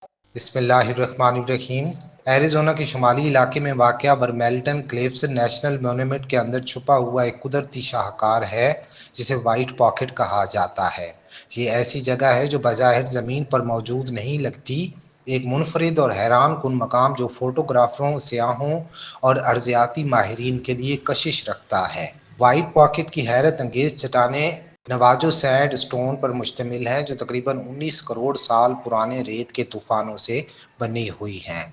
بسم اللہ الرحمن الرحیم۔ ایریزونا کے شمالی علاقے میں واقع ورمیلٹن کلیفز نیشنل مونومنٹ کے اندر چھپا ہوا ایک قدرتی شاہکار ہے جسے وائٹ پاکٹ کہا جاتا ہے۔ یہ ایسی جگہ ہے جو بظاہر زمین پر موجود نہیں لگتی، ایک منفرد اور حیران کن مقام جو فوٹوگرافروں، سیاحوں اور ارضیاتی ماہرین کے لیے کشش رکھتا ہے۔ وائٹ پاکٹ کی حیرت انگیز چٹانیں نواجو سینڈ اسٹون پر مشتمل ہے جو تقریباً 19 کروڑ سال پرانے ریت کے طوفانوں سے بنی ہوئی ہیں۔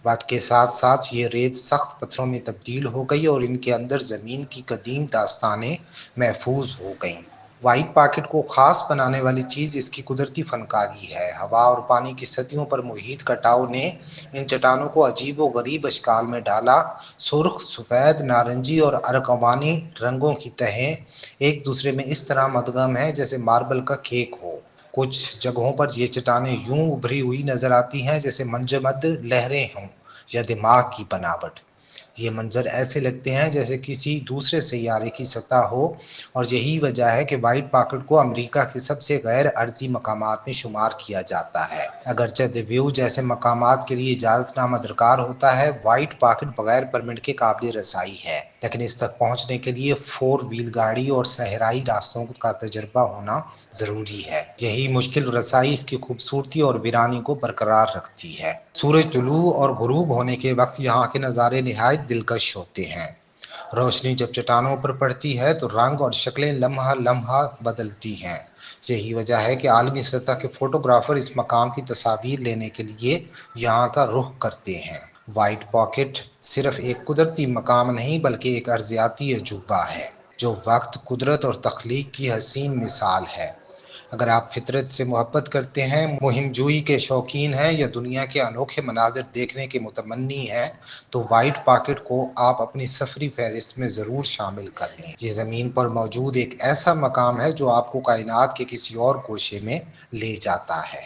وقت کے ساتھ ساتھ یہ ریت سخت پتھروں میں تبدیل ہو گئی اور ان کے اندر زمین کی قدیم داستانیں محفوظ ہو گئیں۔ وائٹ پاکٹ کو خاص بنانے والی چیز اس کی قدرتی فنکاری ہے۔ ہوا اور پانی کی سطحوں پر محیط کٹاؤ نے ان چٹانوں کو عجیب و غریب اشکال میں ڈالا۔ سرخ، سفید، نارنجی اور ارغوانی رنگوں کی تہیں ایک دوسرے میں اس طرح مدغم ہیں جیسے ماربل کا کیک ہو۔ کچھ جگہوں پر یہ چٹانیں یوں ابھری ہوئی نظر آتی ہیں جیسے منجمد لہریں ہوں یا دماغ کی بناوٹ۔ یہ منظر ایسے لگتے ہیں جیسے کسی دوسرے سیارے کی سطح ہو، اور یہی وجہ ہے کہ وائٹ پاکٹ کو امریکہ کے سب سے غیر ارضی مقامات میں شمار کیا جاتا ہے۔ اگرچہ دی ویو جیسے مقامات کے لیے اجازت نامہ درکار ہوتا ہے، وائٹ پاکٹ بغیر پرمٹ کے قابل رسائی ہے، لیکن اس تک پہنچنے کے لیے 4 وہیل گاڑی اور صحرائی راستوں کا تجربہ ہونا ضروری ہے۔ یہی مشکل رسائی اس کی خوبصورتی اور ویرانی کو برقرار رکھتی ہے۔ سورج طلوع اور غروب ہونے کے وقت یہاں کے نظارے نہایت دلکش ہوتے ہیں۔ روشنی جب چٹانوں پر پڑتی ہے تو رنگ اور شکلیں لمحہ لمحہ بدلتی ہیں۔ یہی وجہ ہے کہ عالمی سطح کے فوٹوگرافر اس مقام کی تصاویر لینے کے لیے یہاں کا رخ کرتے ہیں۔ وائٹ پاکٹ صرف ایک قدرتی مقام نہیں بلکہ ایک ارضیاتی عجوبہ ہے جو وقت، قدرت اور تخلیق کی حسین مثال ہے۔ اگر آپ فطرت سے محبت کرتے ہیں، مہم جوئی کے شوقین ہیں یا دنیا کے انوکھے مناظر دیکھنے کے متمنی ہیں تو وائٹ پاکٹ کو آپ اپنی سفری فہرست میں ضرور شامل کر لیں۔ یہ زمین پر موجود ایک ایسا مقام ہے جو آپ کو کائنات کے کسی اور گوشے میں لے جاتا ہے۔